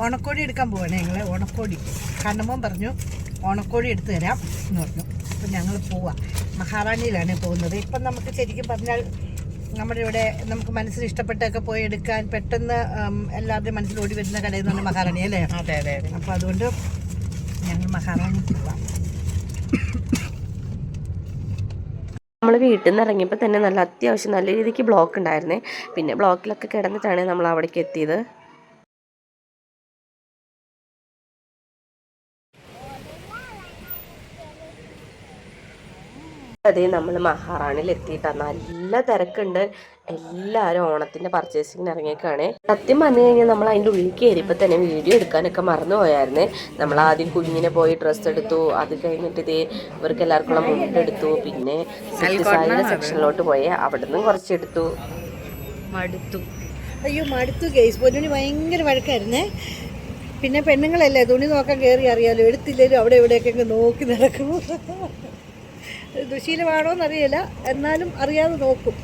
ഓണക്കോടി എടുക്കാൻ പോവാണ് ഞങ്ങൾ. ഓണക്കോടി കണ്ണമ്മൻ പറഞ്ഞു ഓണക്കോടി എടുത്തു തരാം എന്ന് പറഞ്ഞു. അപ്പം ഞങ്ങൾ പോവാം. മഹാറാണിയിലാണ് പോകുന്നത്. ഇപ്പം നമുക്ക് ശരിക്കും പറഞ്ഞാൽ നമ്മുടെ ഇവിടെ നമുക്ക് മനസ്സിന് ഇഷ്ടപ്പെട്ടൊക്കെ പോയി എടുക്കാൻ പെട്ടെന്ന് എല്ലാവരുടെയും മനസ്സിൽ ഓടി വരുന്ന കടയിൽ നിന്ന് പറഞ്ഞാൽ മഹാറാണി അല്ലേ? അതെ അതെ അതെ. അപ്പോൾ അതുകൊണ്ട് ഞങ്ങൾ മഹാറാണി പോവാം. നമ്മൾ വീട്ടിൽ നിന്ന് ഇറങ്ങിയപ്പോൾ തന്നെ നല്ല അത്യാവശ്യം നല്ല രീതിക്ക് ബ്ലോക്ക് ഉണ്ടായിരുന്നേ. പിന്നെ ബ്ലോക്കിലൊക്കെ കിടന്നിട്ടാണ് നമ്മൾ അവിടേക്ക് എത്തിയത്. അതെ, നമ്മൾ മഹാറാണിയിൽ എത്തിയിട്ടാണ്. നല്ല തിരക്കുണ്ട്. എല്ലാവരും ഓണത്തിൻ്റെ പർച്ചേസിങ്ങിന് ഇറങ്ങിയേക്കാണ്. സത്യം പറഞ്ഞു കഴിഞ്ഞാൽ നമ്മൾ അതിൻ്റെ ഉള്ളിൽ കയറിയപ്പോൾ തന്നെ വീഡിയോ എടുക്കാനൊക്കെ മറന്നു പോയായിരുന്നു. നമ്മൾ ആദ്യം കുഞ്ഞിനെ പോയി ഡ്രസ്സ് എടുത്തു. അത് കഴിഞ്ഞിട്ട് ഇതേ ഇവർക്ക് എല്ലാവർക്കുള്ള മുണ്ടെടുത്തു. പിന്നെ സാരിയുടെ സെക്ഷനിലോട്ട് പോയി അവിടെ നിന്നും കുറച്ചെടുത്തു. മടുത്തു. അയ്യോ മടുത്തു ഗൈസ്. പൊന്നുണ്ണി ഭയങ്കര വഴക്കായിരുന്നേ. പിന്നെ പെണ്ണുങ്ങളല്ലേ തുണി നോക്കാൻ കയറി അറിയാലോ. എടുത്തില്ലേലും അവിടെ എവിടെയൊക്കെ നോക്കി നടക്കും. ദുശീലമാണോ എന്നറിയില്ല, എന്നാലും അറിയാതെ നോക്കും.